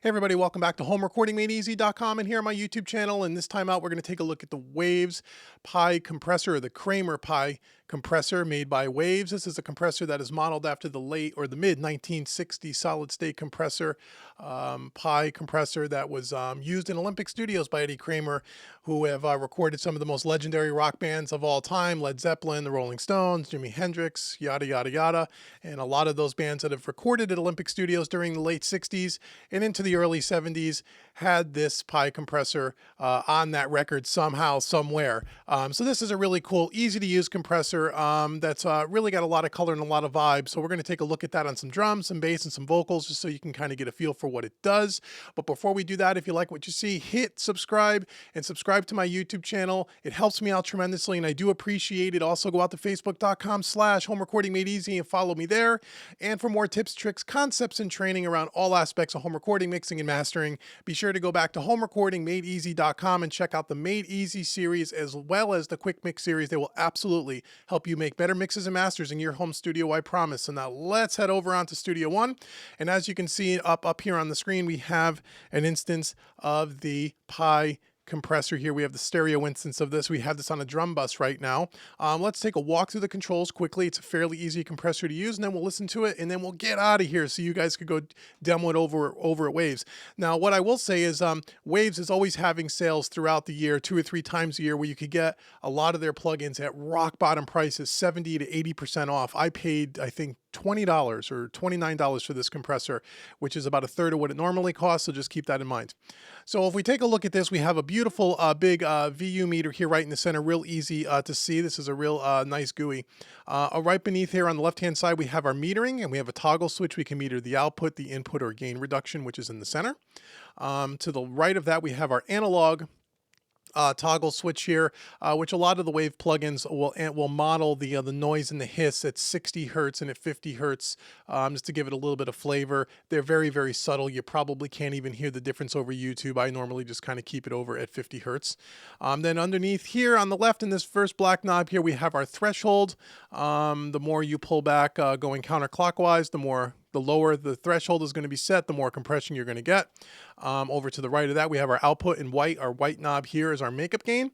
Hey everybody, welcome back to HomeRecordingMadeEasy.com and here on my YouTube channel. And this time out, we're going to take a look at the Waves Pi Compressor, or the Kramer Pi Compressor made by Waves. This is a compressor that is modeled after the late or the mid 1960s solid state compressor, Pi compressor that was used in Olympic studios by Eddie Kramer, who have recorded some of the most legendary rock bands of all time: Led Zeppelin, the Rolling Stones, Jimi Hendrix, yada, yada, yada. And a lot of those bands that have recorded at Olympic studios during the late 60s and into the early 70s had this Pi compressor on that record somehow, somewhere. So this is a really cool, easy to use compressor that's really got a lot of color and a lot of vibe. So we're going to take a look at that on some drums, some bass, and some vocals, just so you can kind of get a feel for what it does. But before we do that, if you like what you see, hit subscribe and subscribe to my YouTube channel. It helps me out tremendously, and I do appreciate it. Also, go out to facebook.com/homerecordingmadeeasy and follow me there. And for more tips, tricks, concepts, and training around all aspects of home recording, mixing, and mastering, be sure to go back to homerecordingmadeeasy.com and check out the Made Easy series as well as the Quick Mix series. They will absolutely help you make better mixes and masters in your home studio, I promise. So now let's head over onto Studio One. And as you can see up here on the screen, we have an instance of the Pi compressor here. We have the stereo instance of this. We have this on a drum bus right now. Let's take a walk through the controls quickly. It's a fairly easy compressor to use, and then we'll listen to it, and then we'll get out of here so you guys could go demo it over at Waves. Now, what I will say is Waves is always having sales throughout the year, 2 or 3 times a year, where you could get a lot of their plugins at rock bottom prices, 70 to 80% off. I paid, I think, $20 or $29 for this compressor, which is about a third of what it normally costs, so just keep that in mind. So if we take a look at this, we have a beautiful big VU meter here right in the center, real easy to see. This is a real nice GUI. Right beneath here on the left-hand side, we have our metering, and we have a toggle switch. We can meter the output, the input, or gain reduction, which is in the center. To the right of that, we have our analog toggle switch here, which a lot of the Wave plugins will model the noise and the hiss at 60 hertz and at 50 hertz, just to give it a little bit of flavor. They're very, very subtle. You probably can't even hear the difference over YouTube. I normally just kind of keep it over at 50 hertz. Then underneath here on the left in this first black knob here, we have our threshold. The more you pull back going counterclockwise, the lower the threshold is going to be set, the more compression you're going to get. Over to the right of that, we have our output in white. Our white knob here is our makeup gain.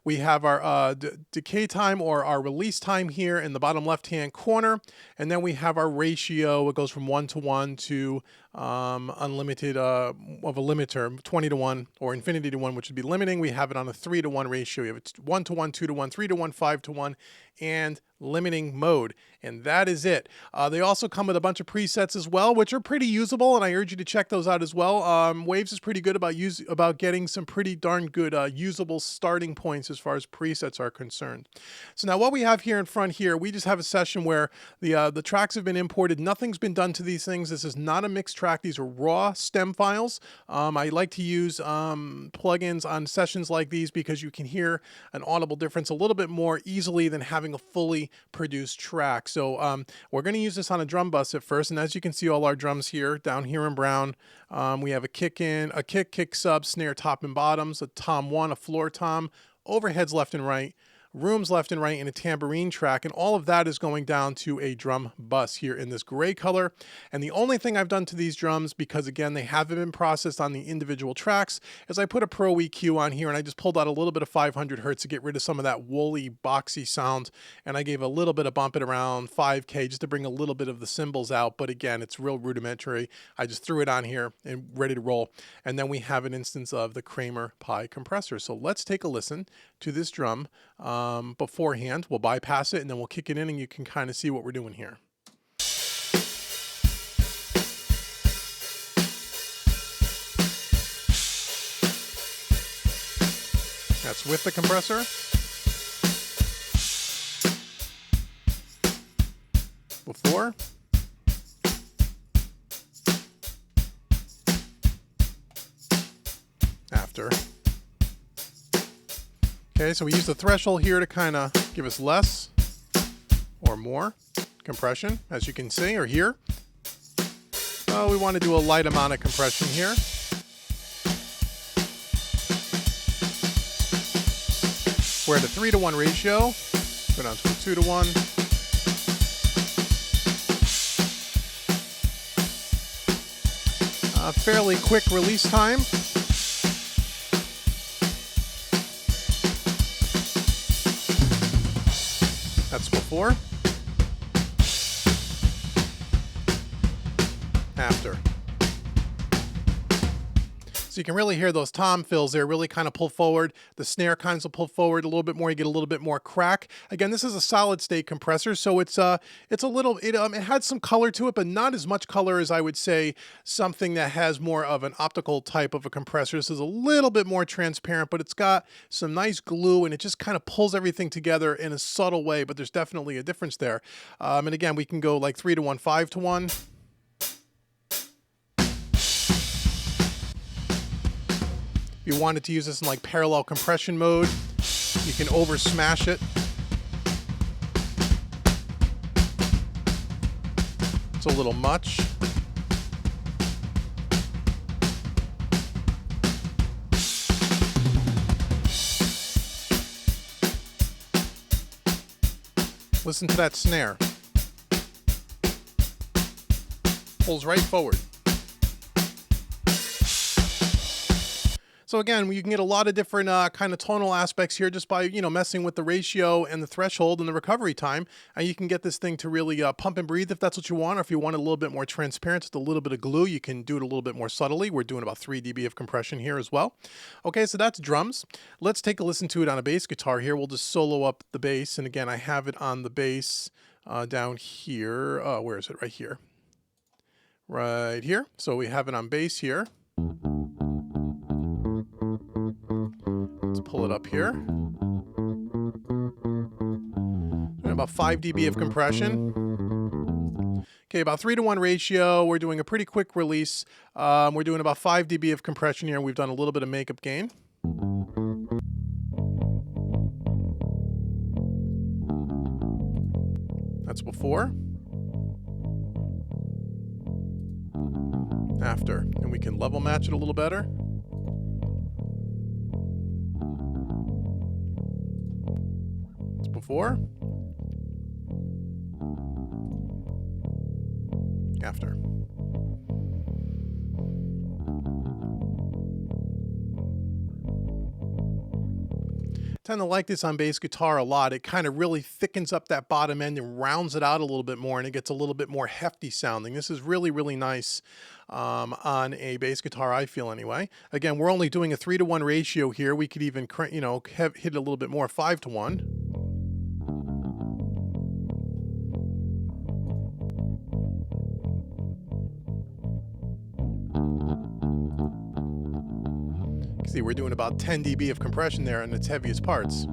We have our decay time, or our release time, here in the bottom left-hand corner. And then we have our ratio. It goes from 1:1 to unlimited of a limiter, 20:1 or infinity to 1, which would be limiting. We have it on a 3:1 ratio. We have it 1:1, 2:1, 3:1, 5:1, and limiting mode. And that is it. They also come with a bunch of presets as well, which are pretty usable, and I urge you to check those out as well. Waves is pretty good about getting some pretty darn good usable starting points as far as presets are concerned. So now what we have here in front here, we just have a session where the tracks have been imported. Nothing's been done to these things. This is not a mixed track. These are raw stem files. I like to use plugins on sessions like these because you can hear an audible difference a little bit more easily than having a fully produced track. So we're going to use this on a drum bus at first, and as you can see, all our drums here down here in brown, we have a kick sub, snare top and bottoms, a tom 1, a floor tom, overheads left and right, rooms left and right, and a tambourine track, and all of that is going down to a drum bus here in this gray color. And the only thing I've done to these drums, because again they haven't been processed on the individual tracks, is I put a Pro EQ on here, and I just pulled out a little bit of 500 hertz to get rid of some of that woolly, boxy sound, and I gave a little bit of bump at around 5K just to bring a little bit of the cymbals out. But again, it's real rudimentary. I just threw it on here and ready to roll. And then we have an instance of the Kramer Pi compressor. So let's take a listen to this drum beforehand. We'll bypass it and then we'll kick it in, and you can kind of see what we're doing here. That's with the compressor. Before. After. Okay, so we use the threshold here to kind of give us less or more compression, as you can see or hear. We want to do a light amount of compression here. We're at a 3:1 ratio. Go down to a 2:1. Fairly quick release time. That's before. After. So you can really hear those tom fills there really kind of pull forward. The snare kinds will pull forward a little bit more. You get a little bit more crack. Again, this is a solid state compressor, so it's a little, it had some color to it, but not as much color as I would say something that has more of an optical type of a compressor. This is a little bit more transparent, but it's got some nice glue and it just kind of pulls everything together in a subtle way, but there's definitely a difference there. And again, we can go like 3 to 1, 5 to 1. If you wanted to use this in like parallel compression mode, you can over smash it. It's a little much. Listen to that snare. Pulls right forward. So again, you can get a lot of different kind of tonal aspects here just by, messing with the ratio and the threshold and the recovery time. And you can get this thing to really pump and breathe if that's what you want, or if you want it a little bit more transparent, just a little bit of glue, you can do it a little bit more subtly. We're doing about 3 dB of compression here as well. Okay, so that's drums. Let's take a listen to it on a bass guitar here. We'll just solo up the bass. And again, I have it on the bass down here. Where is it? Right here. Right here. So we have it on bass here. Let's pull it up here. About 5 dB of compression. Okay, about 3 to 1 ratio. We're doing a pretty quick release. We're doing about 5 dB of compression here. We've done a little bit of makeup gain. That's before. After. And we can level match it a little better. Before, after. Tend to like this on bass guitar a lot. It kind of really thickens up that bottom end and rounds it out a little bit more, and it gets a little bit more hefty sounding. This is really, really nice on a bass guitar, I feel anyway. Again, we're only doing a 3 to 1 ratio here. We could even, hit it a little bit more, 5 to 1. See, we're doing about 10 dB of compression there in its heaviest parts.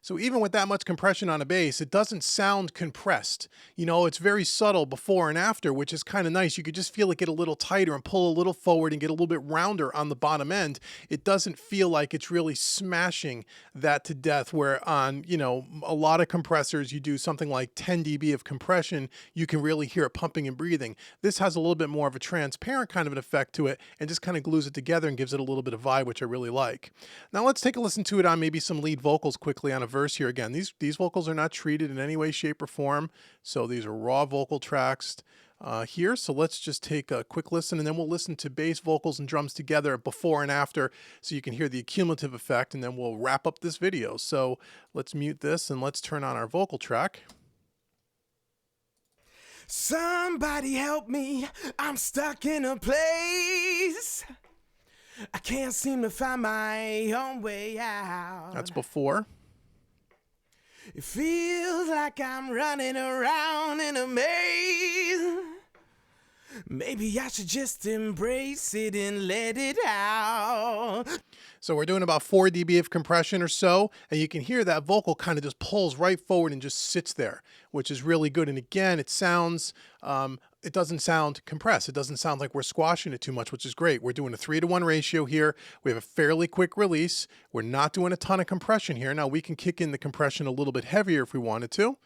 So even with that much compression on a bass, it doesn't sound compressed. It's very subtle before and after, which is kind of nice. You could just feel it get a little tighter and pull a little forward and get a little bit rounder on the bottom end. It doesn't feel like it's really smashing that to death, where on, a lot of compressors, you do something like 10 dB of compression, you can really hear it pumping and breathing. This has a little bit more of a transparent kind of an effect to it and just kind of glues it together and gives it a little bit of vibe, which I really like. Now let's take a listen to it on maybe some lead vocals quickly on a verse here. Again, these vocals are not treated in any way, shape, or form, so these are raw vocal tracks here. So let's just take a quick listen, and then we'll listen to bass, vocals, and drums together before and after, so you can hear the accumulative effect, and then we'll wrap up this video. So let's mute this and let's turn on our vocal track. Somebody help me, I'm stuck in a place. I can't seem to find my own way out. That's before. It feels like I'm running around in a maze. Maybe I should just embrace it and let it out. So we're doing about 4 dB of compression or so, and you can hear that vocal kind of just pulls right forward and just sits there, which is really good. And again, it sounds, it doesn't sound compressed. It doesn't sound like we're squashing it too much, which is great. We're doing a 3 to 1 ratio here. We have a fairly quick release. We're not doing a ton of compression here. Now we can kick in the compression a little bit heavier if we wanted to.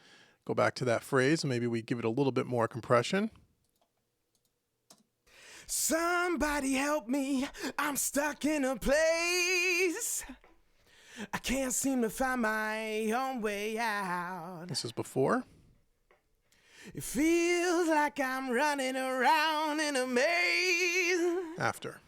Go back to that phrase, and maybe we give it a little bit more compression. Somebody help me, I'm stuck in a place. I can't seem to find my own way out. This is before. It feels like I'm running around in a maze. After.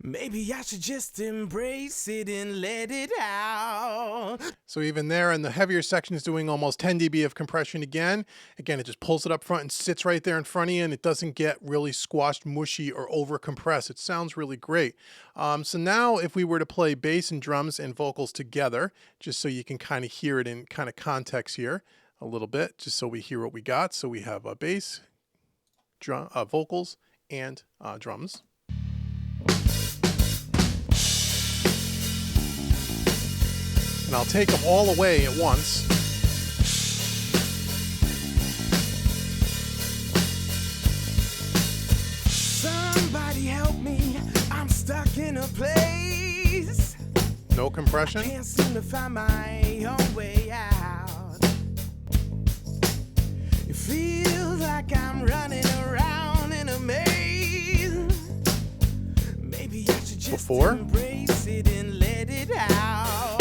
Maybe I should just embrace it and let it out. So even there in the heavier section is doing almost 10 dB of compression again. Again, it just pulls it up front and sits right there in front of you, and it doesn't get really squashed, mushy, or over compressed. It sounds really great. So now if we were to play bass and drums and vocals together, just so you can kind of hear it in kind of context here a little bit, just so we hear what we got. So we have a bass, drum, vocals, and drums. And I'll take them all away at once. Somebody help me, I'm stuck in a place. No compression. I can't seem to find my own way out. It feels like I'm running around in a maze. Maybe I should just Before. embrace it and let it out.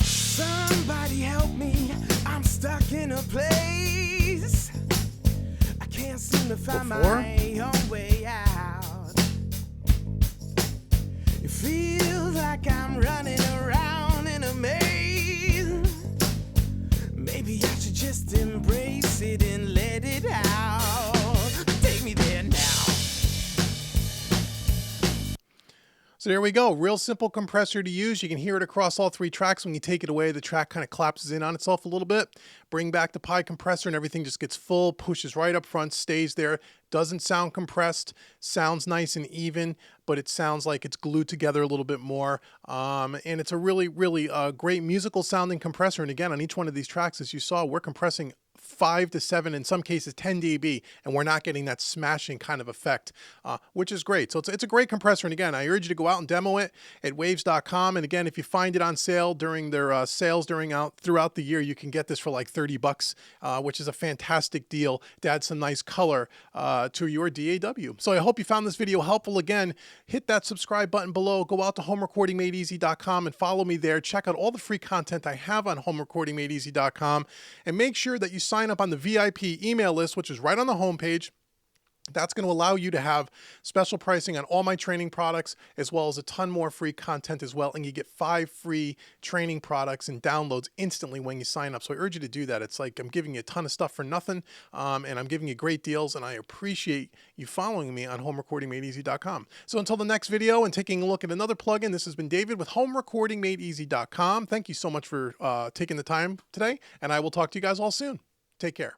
Somebody help me, I'm stuck in a place. I can't seem to find Before. my own way out. It feels like I'm running around in a maze. Maybe I should just embrace it and let it out. Take me there now. So there we go. Real simple compressor to use. You can hear it across all three tracks. When you take it away, the track kind of collapses in on itself a little bit. Bring back the Pi Compressor and everything just gets full, pushes right up front, stays there. Doesn't sound compressed, sounds nice and even, but it sounds like it's glued together a little bit more. And it's a really, really great musical sounding compressor. And again, on each one of these tracks, as you saw, we're compressing 5 to 7, in some cases 10 dB, and we're not getting that smashing kind of effect, which is great. So it's a great compressor. And again, I urge you to go out and demo it at waves.com. And again, if you find it on sale during their sales throughout the year, you can get this for like $30, which is a fantastic deal to add some nice color to your DAW. So I hope you found this video helpful. Again, hit that subscribe button below. Go out to homerecordingmadeeasy.com and follow me there. Check out all the free content I have on homerecordingmadeeasy.com, and make sure that you sign up on the VIP email list, which is right on the homepage. That's going to allow you to have special pricing on all my training products, as well as a ton more free content as well. And you get 5 free training products and downloads instantly when you sign up. So I urge you to do that. It's like I'm giving you a ton of stuff for nothing, and I'm giving you great deals, and I appreciate you following me on homerecordingmadeeasy.com. So until the next video and taking a look at another plugin, this has been David with homerecordingmadeeasy.com. Thank you so much for taking the time today, and I will talk to you guys all soon. Take care.